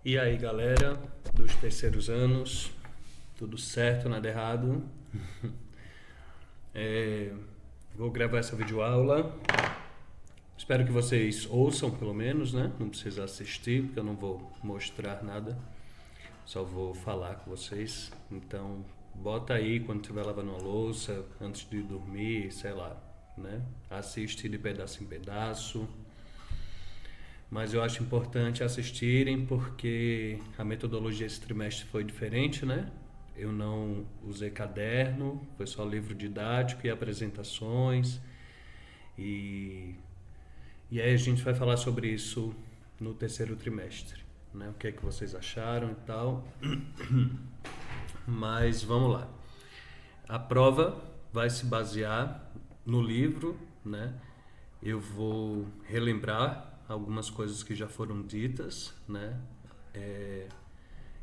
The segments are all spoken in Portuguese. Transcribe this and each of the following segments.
E aí, galera dos terceiros anos, tudo certo, nada errado? É, vou gravar essa videoaula. Espero que vocês ouçam, pelo menos, né? Não precisa assistir, porque eu não vou mostrar nada. Só vou falar com vocês. Então, bota aí quando estiver lavando a louça, antes de dormir, sei lá, né? Assiste de pedaço em pedaço. Mas eu acho importante assistirem porque a metodologia esse trimestre foi diferente, né? Eu não usei caderno, foi só livro didático e apresentações. E, e aí a gente vai falar sobre isso no terceiro trimestre, né? O que é que vocês acharam e tal. Mas vamos lá. A prova vai se basear no livro, né? Eu vou relembrar algumas coisas que já foram ditas, né?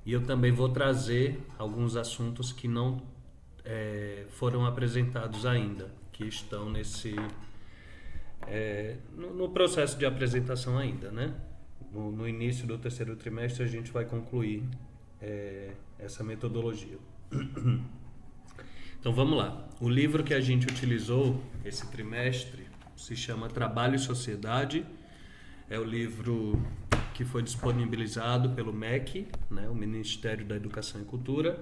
E eu também vou trazer alguns assuntos que não foram apresentados ainda, que estão no processo de apresentação ainda, né? No início do terceiro trimestre a gente vai concluir essa metodologia. Então vamos lá. O livro que a gente utilizou esse trimestre se chama Trabalho e Sociedade. É o livro que foi disponibilizado pelo MEC, né, o Ministério da Educação e Cultura,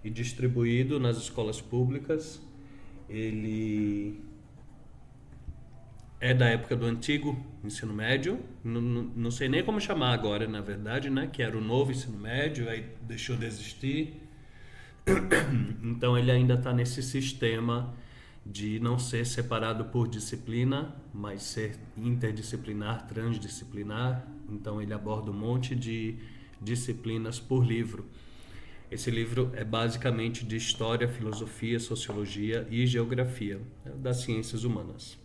e distribuído nas escolas públicas. Ele é da época do antigo ensino médio, não sei nem como chamar agora, na verdade, né, que era o novo ensino médio, aí deixou de existir. Então ele ainda está nesse sistema de não ser separado por disciplina, mas ser interdisciplinar, transdisciplinar. Então ele aborda um monte de disciplinas por livro. Esse livro é basicamente de história, filosofia, sociologia e geografia, das ciências humanas.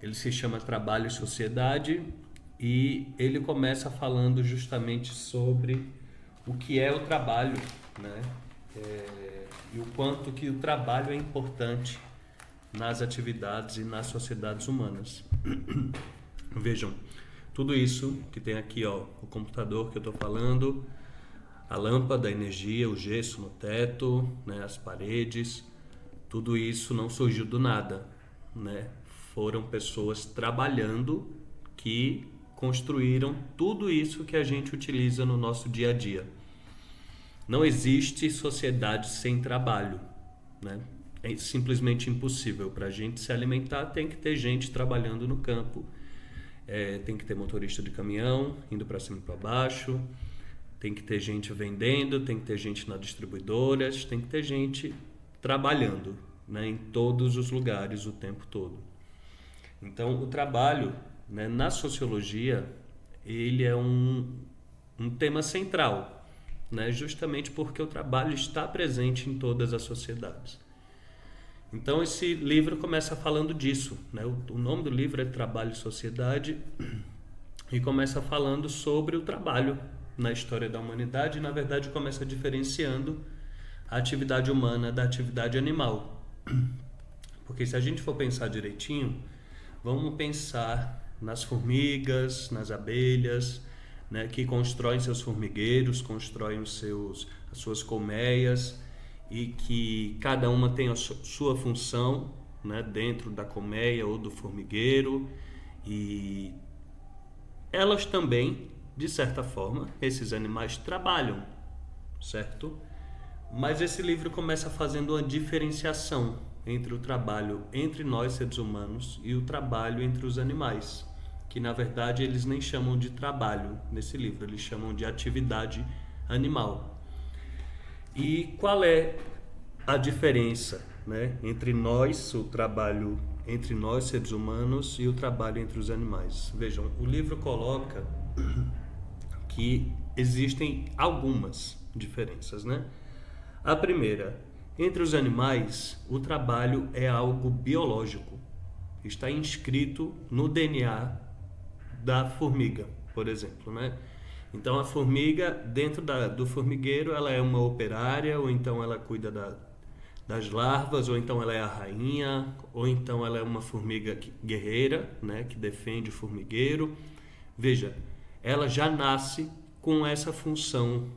Ele se chama Trabalho e Sociedade e ele começa falando justamente sobre o que é o trabalho, né? E o quanto que o trabalho é importante nas atividades e nas sociedades humanas. Vejam, tudo isso que tem aqui, ó, o computador que eu estou falando, a lâmpada, a energia, o gesso no teto, né, as paredes, tudo isso não surgiu do nada, né? Foram pessoas trabalhando que construíram tudo isso que a gente utiliza no nosso dia a dia. Não existe sociedade sem trabalho, né? É simplesmente impossível. Para a gente se alimentar, tem que ter gente trabalhando no campo. Tem que ter motorista de caminhão indo para cima e para baixo. Tem que ter gente vendendo, tem que ter gente nas distribuidoras, tem que ter gente trabalhando, né, em todos os lugares o tempo todo. Então, o trabalho, né, na sociologia, ele é um tema central, né, justamente porque o trabalho está presente em todas as sociedades. Então esse livro começa falando disso, né? O nome do livro é Trabalho e Sociedade e começa falando sobre o trabalho na história da humanidade e na verdade começa diferenciando a atividade humana da atividade animal. Porque se a gente for pensar direitinho, vamos pensar nas formigas, nas abelhas, né, que constroem seus formigueiros, constroem as suas colmeias e que cada uma tem a sua função, né, dentro da colmeia ou do formigueiro, e elas também, de certa forma, esses animais trabalham, certo? Mas esse livro começa fazendo uma diferenciação entre o trabalho entre nós seres humanos e o trabalho entre os animais, que na verdade eles nem chamam de trabalho nesse livro, eles chamam de atividade animal. E qual é a diferença, né, entre nós, o trabalho entre nós seres humanos e o trabalho entre os animais? Vejam, o livro coloca que existem algumas diferenças, né? A primeira, entre os animais, o trabalho é algo biológico. Está inscrito no DNA da formiga, por exemplo, né? Então a formiga, dentro do formigueiro, ela é uma operária, ou então ela cuida das larvas, ou então ela é a rainha, ou então ela é uma formiga guerreira, né, que defende o formigueiro. Veja, ela já nasce com essa função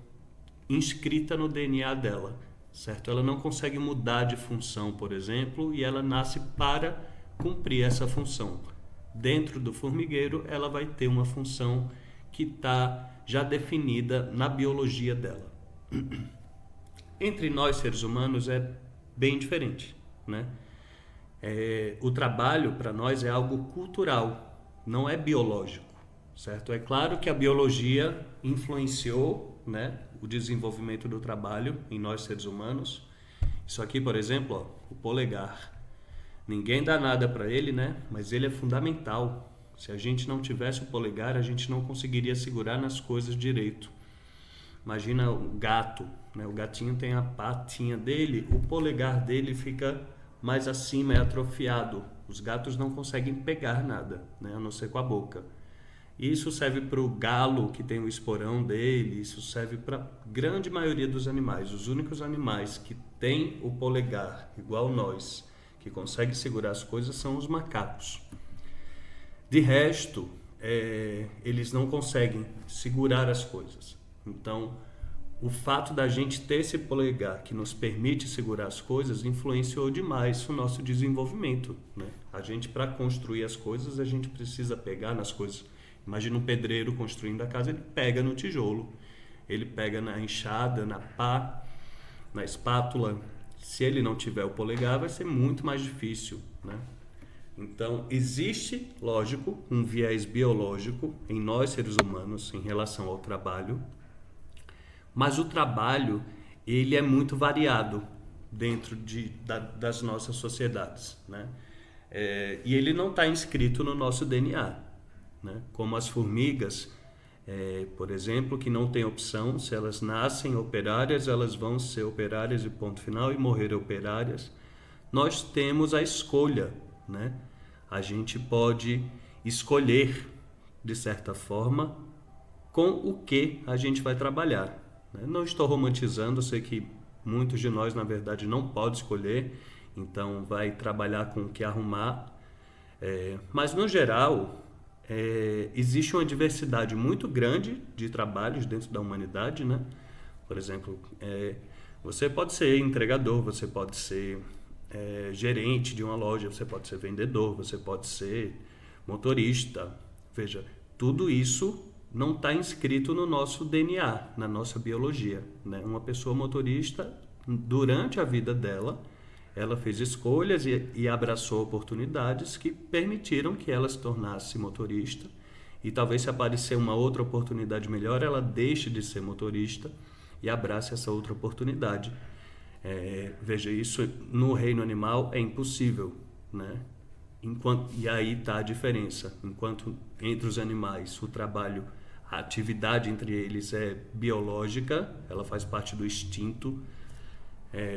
inscrita no DNA dela, certo? Ela não consegue mudar de função, por exemplo, e ela nasce para cumprir essa função. Dentro do formigueiro, ela vai ter uma função que está já definida na biologia dela. Entre nós, seres humanos, é bem diferente, né? O trabalho, para nós, é algo cultural, não é biológico, certo? É claro que a biologia influenciou, né, o desenvolvimento do trabalho em nós, seres humanos. Isso aqui, por exemplo, ó, o polegar. Ninguém dá nada para ele, né? Mas ele é fundamental. Se a gente não tivesse o polegar, a gente não conseguiria segurar nas coisas direito. Imagina o gato, né? O gatinho tem a patinha dele, o polegar dele fica mais acima, é atrofiado. Os gatos não conseguem pegar nada, né? A não ser com a boca. Isso serve para o galo, que tem o esporão dele, isso serve para a grande maioria dos animais. Os únicos animais que têm o polegar, igual nós, que conseguem segurar as coisas, são os macacos. De resto, eles não conseguem segurar as coisas. Então, o fato da gente ter esse polegar que nos permite segurar as coisas influenciou demais o nosso desenvolvimento, né? A gente, para construir as coisas, a gente precisa pegar nas coisas. Imagina um pedreiro construindo a casa, ele pega no tijolo, ele pega na enxada, na pá, na espátula. Se ele não tiver o polegar, vai ser muito mais difícil, né? Então, existe, lógico, um viés biológico em nós, seres humanos, em relação ao trabalho, mas o trabalho, ele é muito variado dentro das nossas sociedades, né? E ele não está inscrito no nosso DNA, né? Como as formigas, por exemplo, que não tem opção, se elas nascem operárias, elas vão ser operárias e ponto final, e morrer operárias. Nós temos a escolha, né? A gente pode escolher, de certa forma, com o que a gente vai trabalhar, né? Não estou romantizando, eu sei que muitos de nós, na verdade, não podem escolher, então vai trabalhar com o que arrumar. Mas, no geral, existe uma diversidade muito grande de trabalhos dentro da humanidade, né? Por exemplo, você pode ser entregador, você pode ser gerente de uma loja, você pode ser vendedor, você pode ser motorista. Veja, tudo isso não está inscrito no nosso DNA, na nossa biologia, né? Uma pessoa motorista, durante a vida dela, ela fez escolhas e abraçou oportunidades que permitiram que ela se tornasse motorista. E talvez, se aparecer uma outra oportunidade melhor, ela deixe de ser motorista e abrace essa outra oportunidade. Veja, isso no reino animal é impossível, né? E aí está a diferença. Enquanto entre os animais o trabalho, a atividade entre eles é biológica, ela faz parte do instinto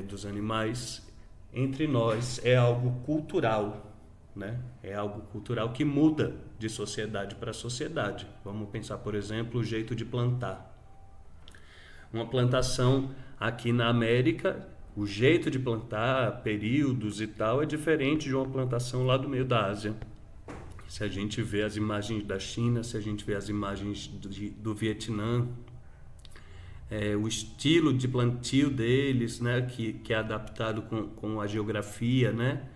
dos animais. Entre nós é algo cultural, né? É algo cultural que muda de sociedade para sociedade. Vamos pensar, por exemplo, o jeito de plantar. Uma plantação aqui na América, o jeito de plantar, períodos e tal, é diferente de uma plantação lá do meio da Ásia. Se a gente vê as imagens da China, se a gente vê as imagens do Vietnã, o estilo de plantio deles, né, que é adaptado com a geografia, né,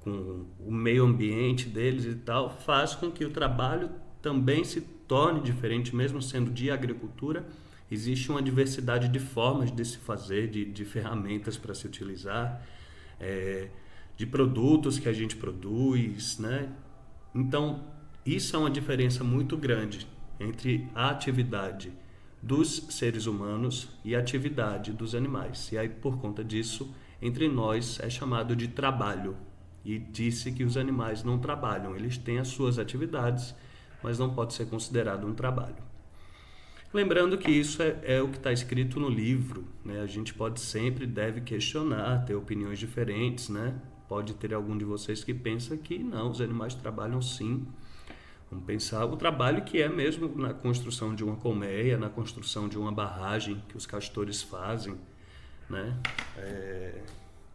com o meio ambiente deles e tal, faz com que o trabalho também se torne diferente, mesmo sendo de agricultura. Existe uma diversidade de formas de se fazer, de ferramentas para se utilizar, de produtos que a gente produz, né? Então, isso é uma diferença muito grande entre a atividade dos seres humanos e a atividade dos animais. E aí, por conta disso, entre nós é chamado de trabalho. E disse que os animais não trabalham, eles têm as suas atividades, mas não pode ser considerado um trabalho. Lembrando que isso é o que está escrito no livro, né? A gente deve questionar, ter opiniões diferentes, né? Pode ter algum de vocês que pensa que não, os animais trabalham sim. Vamos pensar o trabalho que é mesmo na construção de uma colmeia, na construção de uma barragem que os castores fazem, né?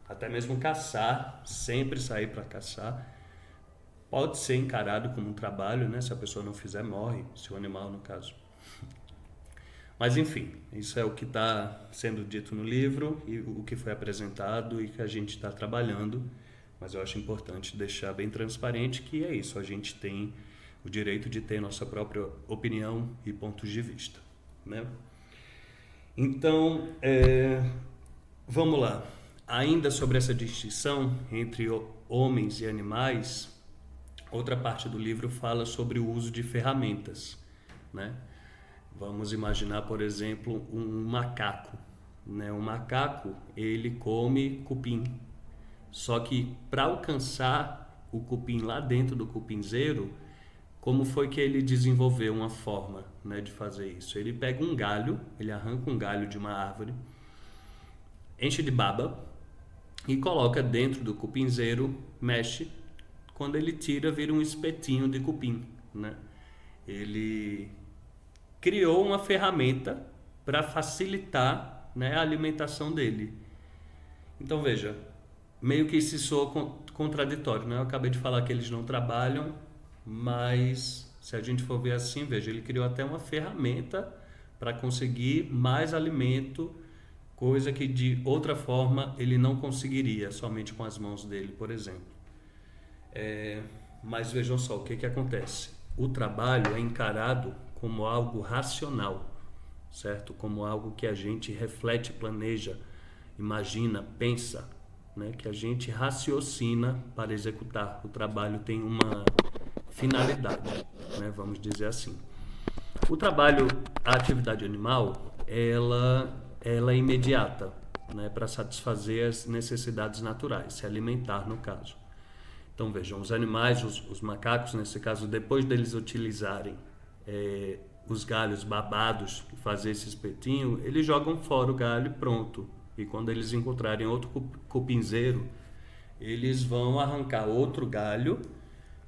Até mesmo caçar, sempre sair para caçar, pode ser encarado como um trabalho, né? Se a pessoa não fizer, morre, se o animal, no caso. Mas enfim, isso é o que está sendo dito no livro e o que foi apresentado e que a gente está trabalhando. Mas eu acho importante deixar bem transparente que é isso, a gente tem o direito de ter nossa própria opinião e pontos de vista, né? Então, vamos lá. Ainda sobre essa distinção entre homens e animais, outra parte do livro fala sobre o uso de ferramentas, né? Vamos imaginar, por exemplo, um macaco, né? Um macaco, ele come cupim. Só que para alcançar o cupim lá dentro do cupinzeiro, como foi que ele desenvolveu uma forma, né, de fazer isso? Ele pega um galho, ele arranca um galho de uma árvore, enche de baba e coloca dentro do cupinzeiro, mexe. Quando ele tira, vira um espetinho de cupim, né? Ele criou uma ferramenta para facilitar, né, a alimentação dele. Então veja, meio que isso soa contraditório, né? Eu acabei de falar que eles não trabalham, mas se a gente for ver assim, veja, ele criou até uma ferramenta para conseguir mais alimento, coisa que de outra forma ele não conseguiria, somente com as mãos dele, por exemplo. Mas vejam só, o que acontece? O trabalho é encarado como algo racional, certo? Como algo que a gente reflete, planeja, imagina, pensa, né? Que a gente raciocina para executar. O trabalho tem uma finalidade, né? Vamos dizer assim. O trabalho, a atividade animal, ela é imediata, né? Para satisfazer as necessidades naturais, se alimentar no caso. Então vejam, os animais, os macacos nesse caso, depois deles utilizarem os galhos babados e fazer esse espetinho, eles jogam fora o galho e pronto. E quando eles encontrarem outro cupinzeiro, eles vão arrancar outro galho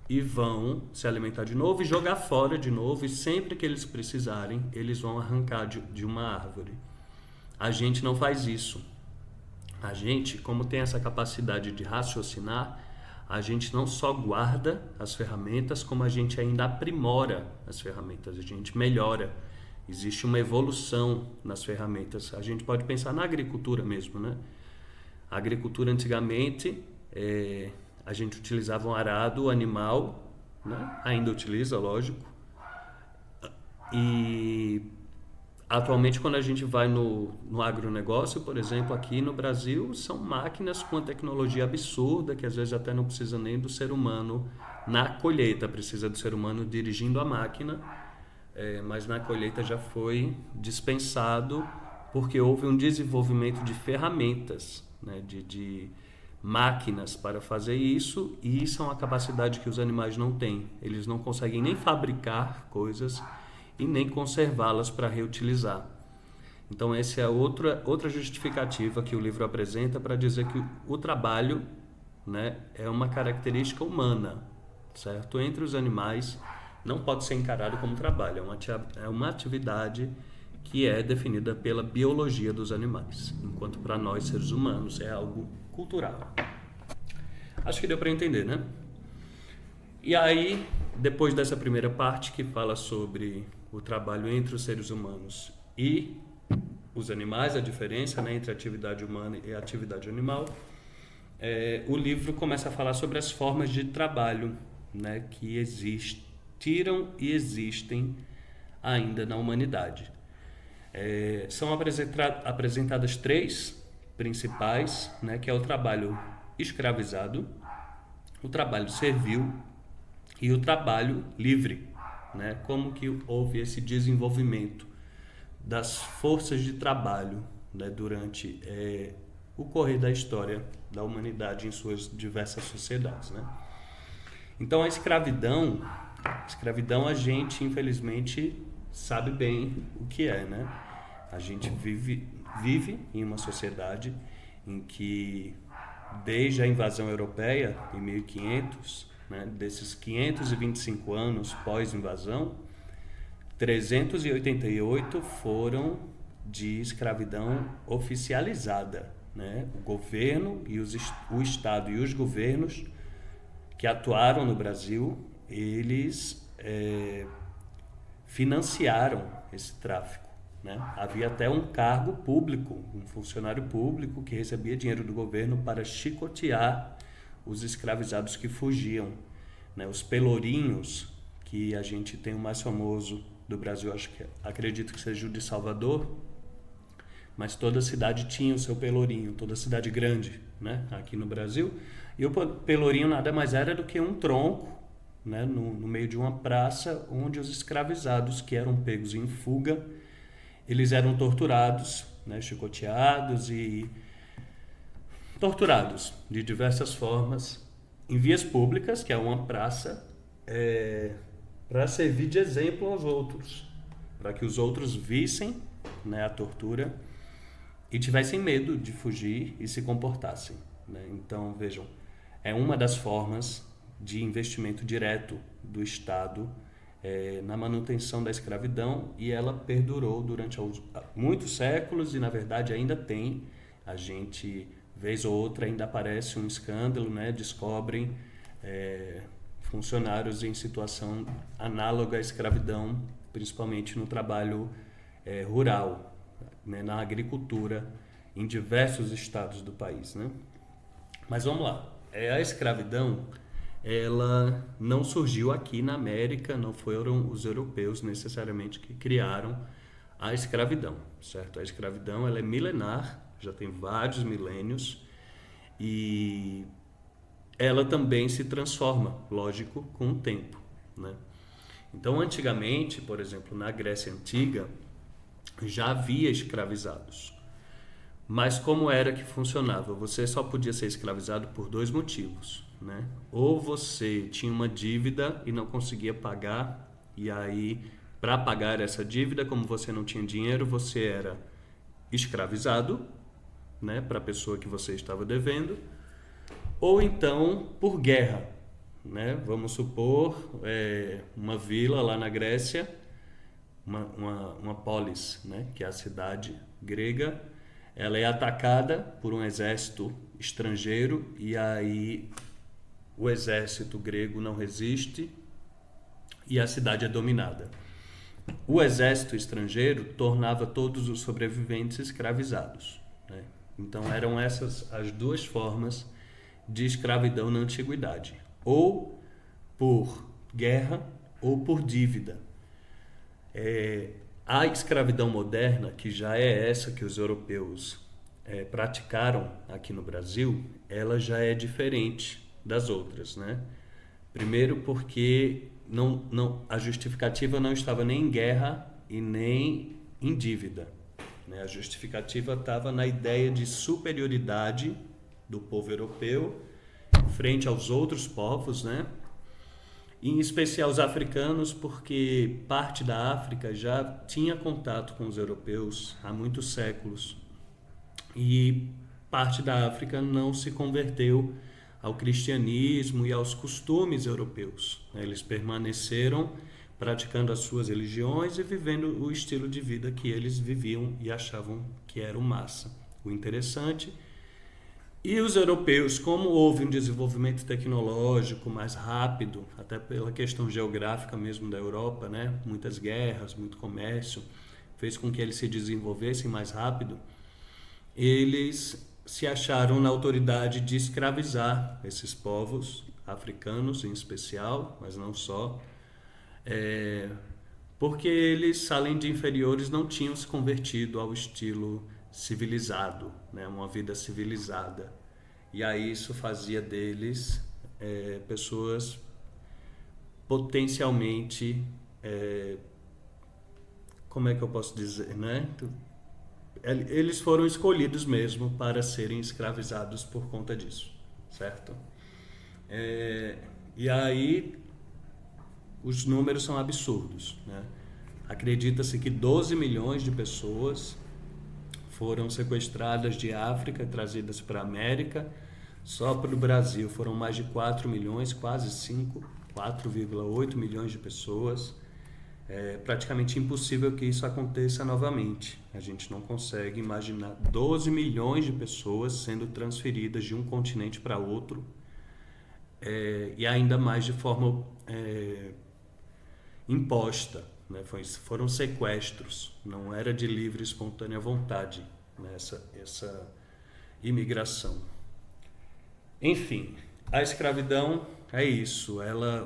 e vão se alimentar de novo e jogar fora de novo. E sempre que eles precisarem, eles vão arrancar de uma árvore. A gente não faz isso. A gente, como tem essa capacidade de raciocinar, a gente não só guarda as ferramentas, como a gente ainda aprimora as ferramentas, a gente melhora. Existe uma evolução nas ferramentas. A gente pode pensar na agricultura mesmo, né? A agricultura antigamente, a gente utilizava um arado animal, né? Ainda utiliza, lógico. E atualmente, quando a gente vai no agronegócio, por exemplo, aqui no Brasil, são máquinas com uma tecnologia absurda, que às vezes até não precisa nem do ser humano na colheita, precisa do ser humano dirigindo a máquina, mas na colheita já foi dispensado, porque houve um desenvolvimento de ferramentas, né, de máquinas para fazer isso, e isso é uma capacidade que os animais não têm. Eles não conseguem nem fabricar coisas e nem conservá-las para reutilizar. Então essa é outra justificativa que o livro apresenta para dizer que o trabalho, né, é uma característica humana, certo? Entre os animais não pode ser encarado como trabalho, é uma atividade que é definida pela biologia dos animais, enquanto para nós seres humanos é algo cultural. Acho que deu para entender, né? E aí, depois dessa primeira parte que fala sobre o trabalho entre os seres humanos e os animais, a diferença, né, entre a atividade humana e a atividade animal, o livro começa a falar sobre as formas de trabalho, né, que existiram e existem ainda na humanidade. São apresentadas três principais, né, que é o trabalho escravizado, o trabalho servil e o trabalho livre, né? Como que houve esse desenvolvimento das forças de trabalho, né, durante o correr da história da humanidade em suas diversas sociedades, né? Então a escravidão a gente infelizmente sabe bem o que é, né? A gente vive em uma sociedade em que desde a invasão europeia em 1500, né, desses 525 anos pós-invasão, 388 foram de escravidão oficializada, né? O governo e o Estado e os governos que atuaram no Brasil, eles financiaram esse tráfico, né? Havia até um cargo público, um funcionário público que recebia dinheiro do governo para chicotear os escravizados que fugiam, né? Os pelourinhos, que a gente tem o mais famoso do Brasil, acredito que seja o de Salvador, mas toda cidade tinha o seu pelourinho, toda cidade grande, né, aqui no Brasil. E o pelourinho nada mais era do que um tronco, né, no meio de uma praça, onde os escravizados que eram pegos em fuga, eles eram torturados, né, chicoteados e torturados de diversas formas em vias públicas, que é uma praça, para servir de exemplo aos outros, para que os outros vissem, né, a tortura e tivessem medo de fugir e se comportassem, né? Então, vejam, é uma das formas de investimento direto do Estado na manutenção da escravidão, e ela perdurou durante muitos séculos e, na verdade, ainda tem. A gente, vez ou outra, ainda aparece um escândalo, né? Descobrem funcionários em situação análoga à escravidão, principalmente no trabalho rural, né, na agricultura, em diversos estados do país, né? Mas vamos lá. A escravidão, ela não surgiu aqui na América, não foram os europeus necessariamente que criaram a escravidão, certo? A escravidão, ela é milenar, já tem vários milênios, e ela também se transforma, lógico, com o tempo, né? Então, antigamente, por exemplo, na Grécia Antiga, já havia escravizados. Mas como era que funcionava? Você só podia ser escravizado por dois motivos, né? Ou você tinha uma dívida e não conseguia pagar, e aí, para pagar essa dívida, como você não tinha dinheiro, você era escravizado, né, para a pessoa que você estava devendo, ou então por guerra, né? Vamos supor uma vila lá na Grécia, uma polis, né, que é a cidade grega, ela é atacada por um exército estrangeiro, e aí o exército grego não resiste e a cidade é dominada. O exército estrangeiro tornava todos os sobreviventes escravizados, né? Então eram essas as duas formas de escravidão na antiguidade, ou por guerra ou por dívida. A escravidão moderna, que já é essa que os europeus praticaram aqui no Brasil, ela já é diferente das outras, né? Primeiro porque a justificativa não estava nem em guerra e nem em dívida, né? A justificativa estava na ideia de superioridade do povo europeu frente aos outros povos, né? Em especial os africanos, porque parte da África já tinha contato com os europeus há muitos séculos, e parte da África não se converteu ao cristianismo e aos costumes europeus. Eles permaneceram praticando as suas religiões e vivendo o estilo de vida que eles viviam e achavam que era o massa, o interessante. E os europeus, como houve um desenvolvimento tecnológico mais rápido, até pela questão geográfica mesmo da Europa, né? Muitas guerras, muito comércio, fez com que eles se desenvolvessem mais rápido, eles se acharam na autoridade de escravizar esses povos, africanos em especial, mas não só, porque eles, além de inferiores, não tinham se convertido ao estilo civilizado, né? Uma vida civilizada. E aí isso fazia deles pessoas potencialmente, como é que eu posso dizer, né? Eles foram escolhidos mesmo para serem escravizados por conta disso, certo? E aí os números são absurdos, né? Acredita-se que 12 milhões de pessoas foram sequestradas de África e trazidas para a América. Só para o Brasil foram mais de 4 milhões, quase 5, 4,8 milhões de pessoas. É praticamente impossível que isso aconteça novamente. A gente não consegue imaginar 12 milhões de pessoas sendo transferidas de um continente para outro, e ainda mais de forma imposta, né? Foram sequestros, não era de livre e espontânea vontade, né? Essa imigração. Enfim, a escravidão é isso,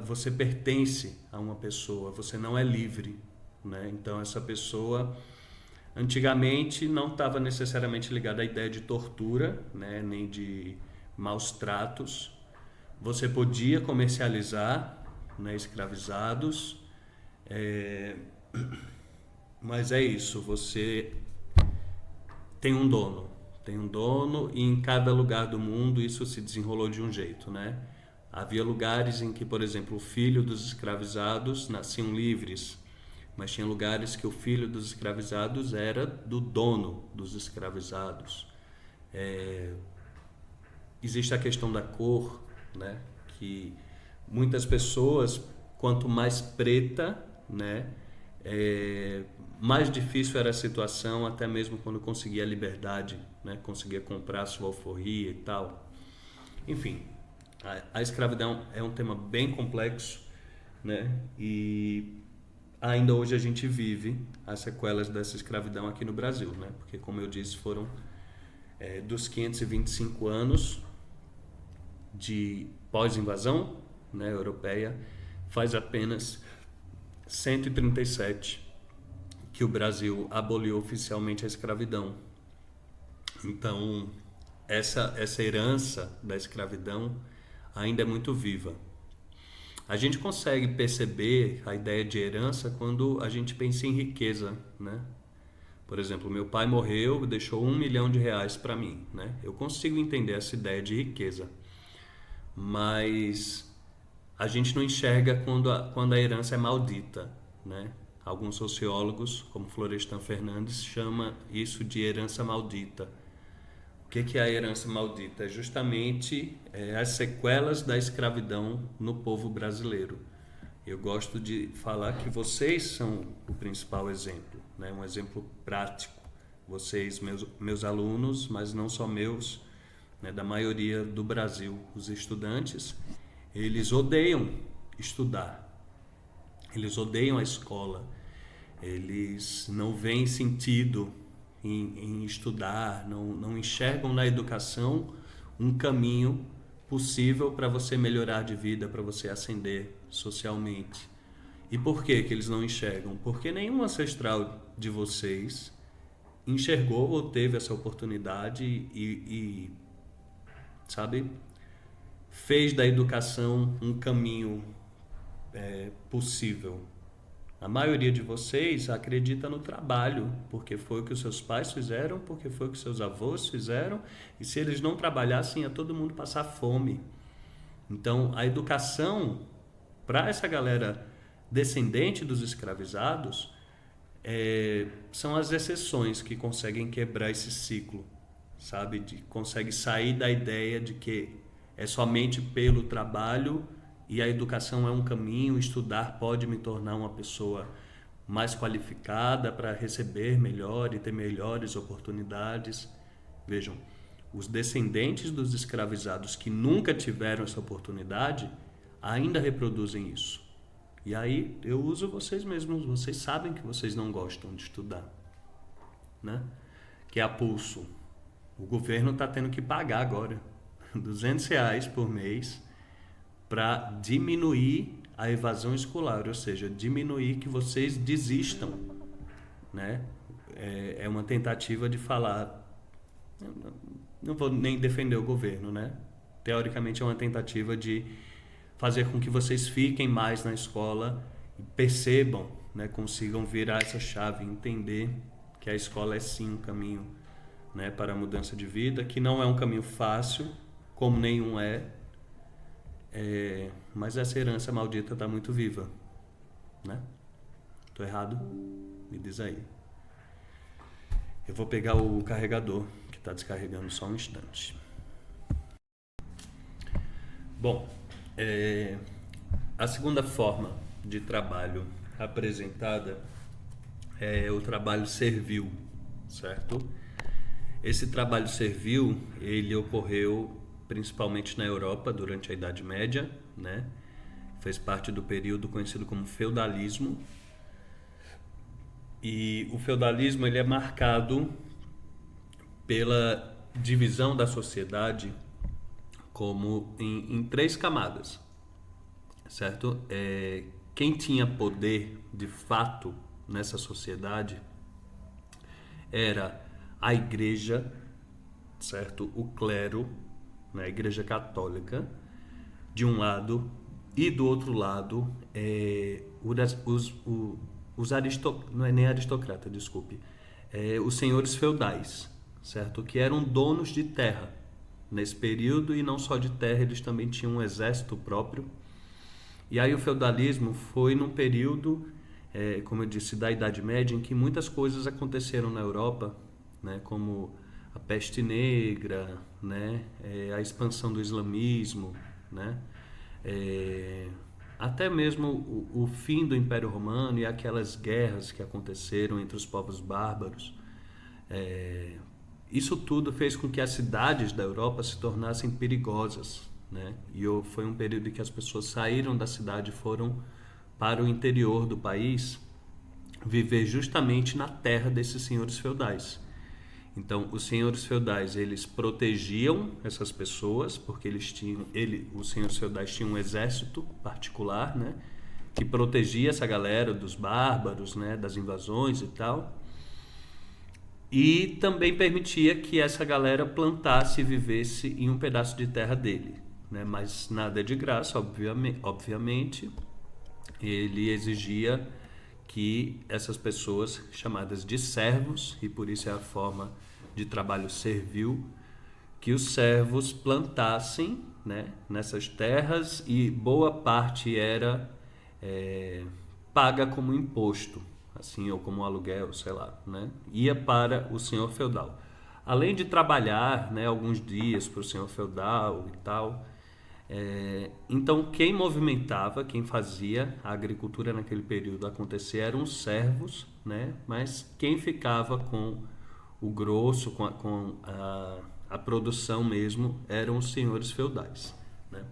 você pertence a uma pessoa, você não é livre, né? Então essa pessoa antigamente não estava necessariamente ligada à ideia de tortura, né? Nem de maus tratos. Você podia comercializar, né? Escravizados, mas é isso, você tem um dono. Tem um dono e em cada lugar do mundo isso se desenrolou de um jeito, né? Havia lugares em que, por exemplo, o filho dos escravizados nasciam livres, mas tinha lugares que o filho dos escravizados era do dono dos escravizados. Existe a questão da cor, né? Que muitas pessoas, quanto mais preta, né? Mais difícil era a situação, até mesmo quando conseguia a liberdade, né? Conseguia comprar sua alforria e tal. Enfim, a escravidão é um tema bem complexo, né? E ainda hoje a gente vive as sequelas dessa escravidão aqui no Brasil, né? Porque, como eu disse, foram dos 525 anos de pós-invasão, né, europeia, faz apenas 137 que o Brasil aboliu oficialmente a escravidão. Então, essa herança da escravidão ainda é muito viva. A gente consegue perceber a ideia de herança quando a gente pensa em riqueza, né? Por exemplo, meu pai morreu e deixou R$1 milhão para mim, né? Eu consigo entender essa ideia de riqueza, mas a gente não enxerga quando a herança é maldita, né? Alguns sociólogos, como Florestan Fernandes, chama isso de herança maldita. O que é a herança maldita? É justamente as sequelas da escravidão no povo brasileiro. Eu gosto de falar que vocês são o principal exemplo, né? Um exemplo prático. Vocês, meus alunos, mas não só meus, né? Da maioria do Brasil, os estudantes, eles odeiam estudar, eles odeiam a escola, eles não veem sentido em estudar, não enxergam na educação um caminho possível para você melhorar de vida, para você ascender socialmente. E por que eles não enxergam? Porque nenhum ancestral de vocês enxergou ou teve essa oportunidade e sabe, fez da educação um caminho possível. A maioria de vocês acredita no trabalho, porque foi o que os seus pais fizeram, porque foi o que seus avós fizeram, e se eles não trabalhassem, ia todo mundo passar fome. Então, a educação, para essa galera descendente dos escravizados, são as exceções que conseguem quebrar esse ciclo, sabe? Consegue sair da ideia de que é somente pelo trabalho e a educação é um caminho, estudar pode me tornar uma pessoa mais qualificada para receber melhor e ter melhores oportunidades. Vejam, os descendentes dos escravizados que nunca tiveram essa oportunidade ainda reproduzem isso. E aí eu uso vocês mesmos, vocês sabem que vocês não gostam de estudar, né? Que é a pulso. O governo está tendo que pagar agora R$200 por mês para diminuir a evasão escolar, ou seja, diminuir que vocês desistam, né? É uma tentativa de falar, não vou nem defender o governo, né? Teoricamente é uma tentativa de fazer com que vocês fiquem mais na escola e percebam, né? Consigam virar essa chave, entender que a escola é sim um caminho, né, para a mudança de vida, que não é um caminho fácil, como nenhum mas essa herança maldita está muito viva, né? Tô errado? Me diz aí. Eu vou pegar o carregador que está descarregando só um instante. Bom, a segunda forma de trabalho apresentada é o trabalho servil, certo? Esse trabalho servil, ele ocorreu principalmente na Europa durante a Idade Média, né? Fez parte do período conhecido como feudalismo. E o feudalismo ele é marcado pela divisão da sociedade como em três camadas, certo? Quem tinha poder de fato nessa sociedade era a igreja, certo? O clero, né? A igreja católica, de um lado, e do outro lado, não é nem aristocrata, desculpe, os senhores feudais, certo? Que eram donos de terra nesse período, e não só de terra, eles também tinham um exército próprio. E aí o feudalismo foi num período, como eu disse, da Idade Média, em que muitas coisas aconteceram na Europa, né? Como a peste negra, né? A expansão do islamismo, né? Até mesmo o fim do Império Romano e aquelas guerras que aconteceram entre os povos bárbaros. Isso tudo fez com que as cidades da Europa se tornassem perigosas, né? E foi um período em que as pessoas saíram da cidade e foram para o interior do país viver justamente na terra desses senhores feudais. Então, os senhores feudais, eles protegiam essas pessoas, porque os senhores feudais tinham um exército particular, né, que protegia essa galera dos bárbaros, né, das invasões e tal. E também permitia que essa galera plantasse e vivesse em um pedaço de terra dele, né? Mas nada é de graça, obviamente. Ele exigia que essas pessoas, chamadas de servos, e por isso é a forma de trabalho servil, que os servos plantassem, né, nessas terras, e boa parte era paga como imposto, assim, ou como aluguel, sei lá, né? Ia para o senhor feudal. Além de trabalhar, né, alguns dias para o senhor feudal e tal. Então, quem movimentava, quem fazia a agricultura naquele período acontecer eram os servos, né? Mas quem ficava com o grosso, com a produção mesmo, eram os senhores feudais, né?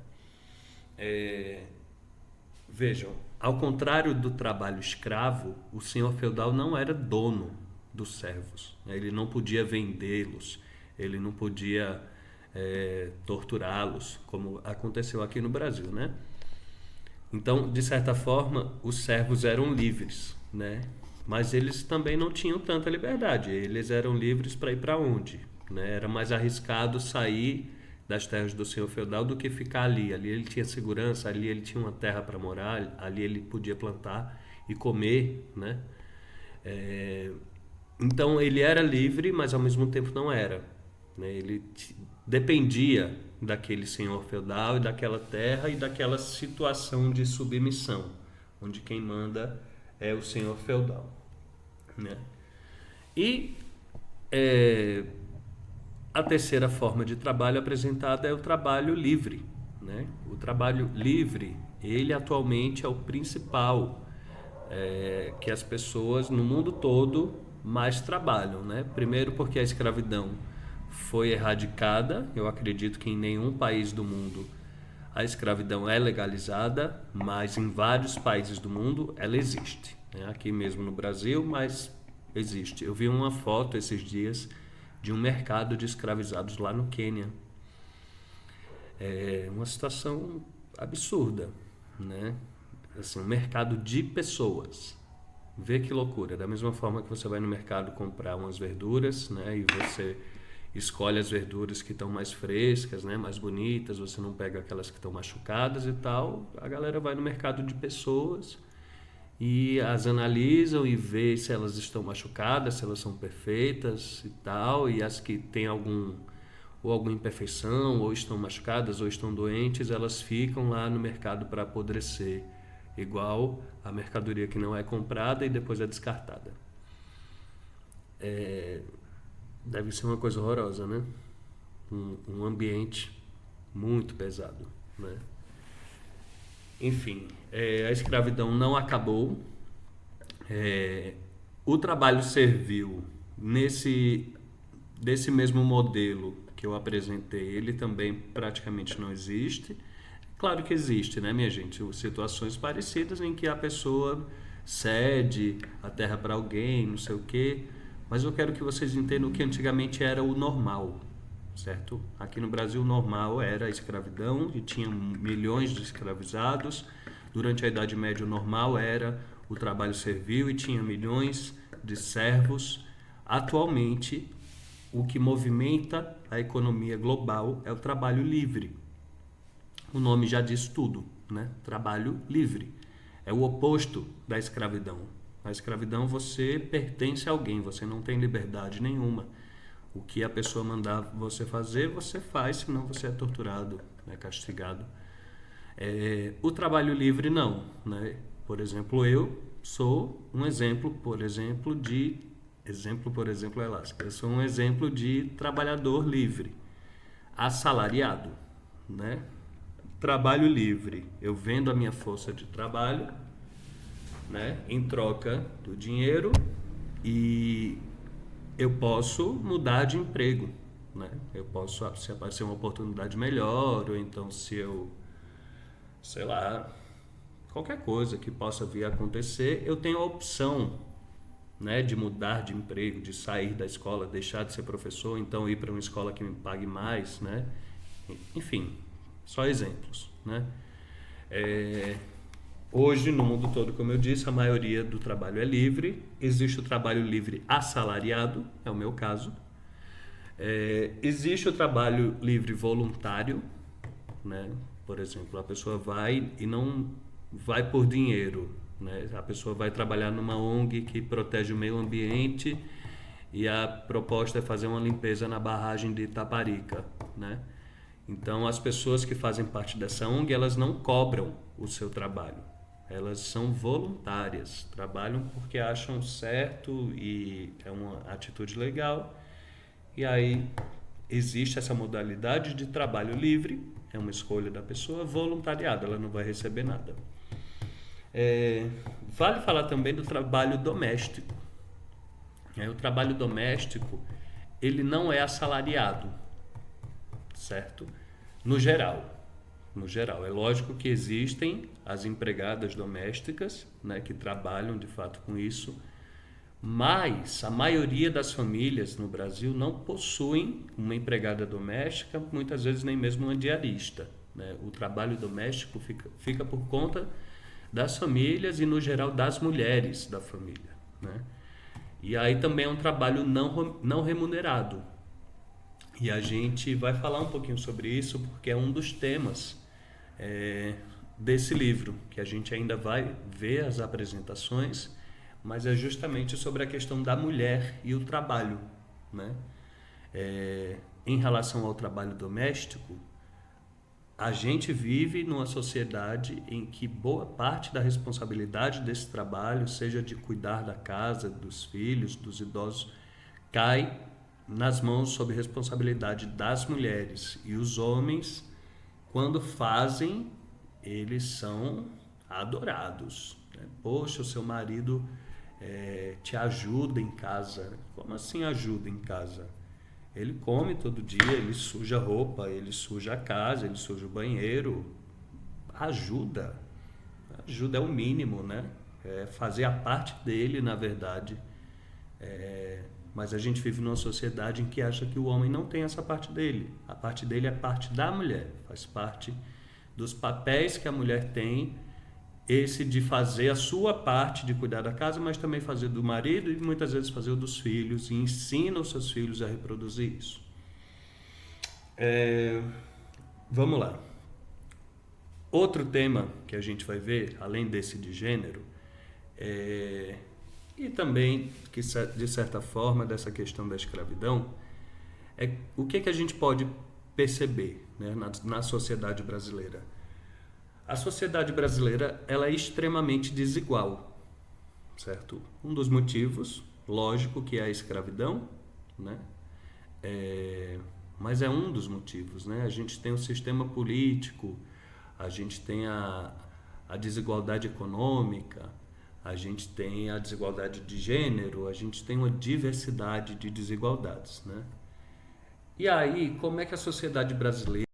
Vejam, ao contrário do trabalho escravo, o senhor feudal não era dono dos servos, né? Ele não podia vendê-los, ele não podia torturá-los, como aconteceu aqui no Brasil, né? Então, de certa forma, os servos eram livres, né? Mas eles também não tinham tanta liberdade. Eles eram livres para ir para onde, né? Era mais arriscado sair das terras do senhor feudal do que ficar ali. Ali ele tinha segurança, ali ele tinha uma terra para morar, ali ele podia plantar e comer, né? Então ele era livre, mas ao mesmo tempo não era, né? Ele dependia daquele senhor feudal e daquela terra e daquela situação de submissão, onde quem manda é o senhor feudal, né? E a terceira forma de trabalho apresentada é o trabalho livre, né? O trabalho livre, ele atualmente é o principal que as pessoas no mundo todo mais trabalham, né? Primeiro porque a escravidão foi erradicada. Eu acredito que em nenhum país do mundo a escravidão é legalizada, mas em vários países do mundo ela existe, né? Aqui mesmo no Brasil, mas existe. Eu vi uma foto esses dias de um mercado de escravizados lá no Quênia. É uma situação absurda, né? Assim, um mercado de pessoas. Vê que loucura. Da mesma forma que você vai no mercado comprar umas verduras, né, e você escolhe as verduras que estão mais frescas, né, mais bonitas, você não pega aquelas que estão machucadas e tal. A galera vai no mercado de pessoas e as analisam e vê se elas estão machucadas, se elas são perfeitas e tal, e as que têm alguma imperfeição, ou estão machucadas, ou estão doentes, elas ficam lá no mercado para apodrecer, igual a mercadoria que não é comprada e depois é descartada. Deve ser uma coisa horrorosa, né? Um ambiente muito pesado, né? Enfim, a escravidão não acabou. O trabalho servil, desse mesmo modelo que eu apresentei, ele também praticamente não existe. Claro que existe, né, minha gente? Situações parecidas em que a pessoa cede a terra para alguém, não sei o quê. Mas eu quero que vocês entendam que antigamente era o normal, certo? Aqui no Brasil o normal era a escravidão e tinha milhões de escravizados. Durante a Idade Média o normal era o trabalho servil e tinha milhões de servos. Atualmente, o que movimenta a economia global é o trabalho livre. O nome já diz tudo, né? Trabalho livre. É o oposto da escravidão. Na escravidão você pertence a alguém, você não tem liberdade nenhuma. O que a pessoa mandar você fazer, você faz, senão você é torturado, é castigado. O trabalho livre não, né? Por exemplo, eu sou um exemplo, por exemplo, é lasca. Eu sou um exemplo de trabalhador livre, assalariado, né? Trabalho livre. Eu vendo a minha força de trabalho, né, em troca do dinheiro, e eu posso mudar de emprego, né? Eu posso, se aparecer uma oportunidade melhor, ou então se eu, sei lá, qualquer coisa que possa vir a acontecer, eu tenho a opção, né, de mudar de emprego, de sair da escola, deixar de ser professor, então ir para uma escola que me pague mais, né? Enfim, só exemplos, né? Hoje, no mundo todo, como eu disse, a maioria do trabalho é livre. Existe o trabalho livre assalariado, é o meu caso. Existe o trabalho livre voluntário, né? Por exemplo, a pessoa vai e não vai por dinheiro, né? A pessoa vai trabalhar numa ONG que protege o meio ambiente e a proposta é fazer uma limpeza na barragem de Itaparica, né? Então, as pessoas que fazem parte dessa ONG, elas não cobram o seu trabalho. Elas são voluntárias, trabalham porque acham certo e é uma atitude legal. E aí existe essa modalidade de trabalho livre, é uma escolha da pessoa, voluntariado, ela não vai receber nada. Vale falar também do trabalho doméstico. O trabalho doméstico, ele não é assalariado, certo? No geral, é lógico que existem as empregadas domésticas, né, que trabalham de fato com isso, mas a maioria das famílias no Brasil não possuem uma empregada doméstica, muitas vezes nem mesmo uma diarista, né? O trabalho doméstico fica por conta das famílias e, no geral, das mulheres da família, né? E aí também é um trabalho não remunerado. E a gente vai falar um pouquinho sobre isso porque é um dos temas desse livro, que a gente ainda vai ver as apresentações, mas é justamente sobre a questão da mulher e o trabalho, né? Em relação ao trabalho doméstico, a gente vive numa sociedade em que boa parte da responsabilidade desse trabalho, seja de cuidar da casa, dos filhos, dos idosos, cai nas mãos sob responsabilidade das mulheres. E os homens, quando fazem, eles são adorados, né? Poxa, o seu marido te ajuda em casa. Como assim ajuda em casa? Ele come todo dia, ele suja a roupa, ele suja a casa, ele suja o banheiro. Ajuda é o mínimo, né? Fazer a parte dele, na verdade. Mas a gente vive numa sociedade em que acha que o homem não tem essa parte dele. A parte dele é parte da mulher, faz parte dos papéis que a mulher tem, esse de fazer a sua parte de cuidar da casa, mas também fazer do marido e muitas vezes fazer o dos filhos, e ensina os seus filhos a reproduzir isso. Vamos lá. Outro tema que a gente vai ver, além desse de gênero, e também, que de certa forma, dessa questão da escravidão, é o que a gente pode perceber, né, na sociedade brasileira. A sociedade brasileira, ela é extremamente desigual, certo? Um dos motivos, lógico, que é a escravidão, né? Mas é um dos motivos, né? A gente tem um sistema político, a gente tem a desigualdade econômica, a gente tem a desigualdade de gênero, a gente tem uma diversidade de desigualdades, né? E aí, como é que a sociedade brasileira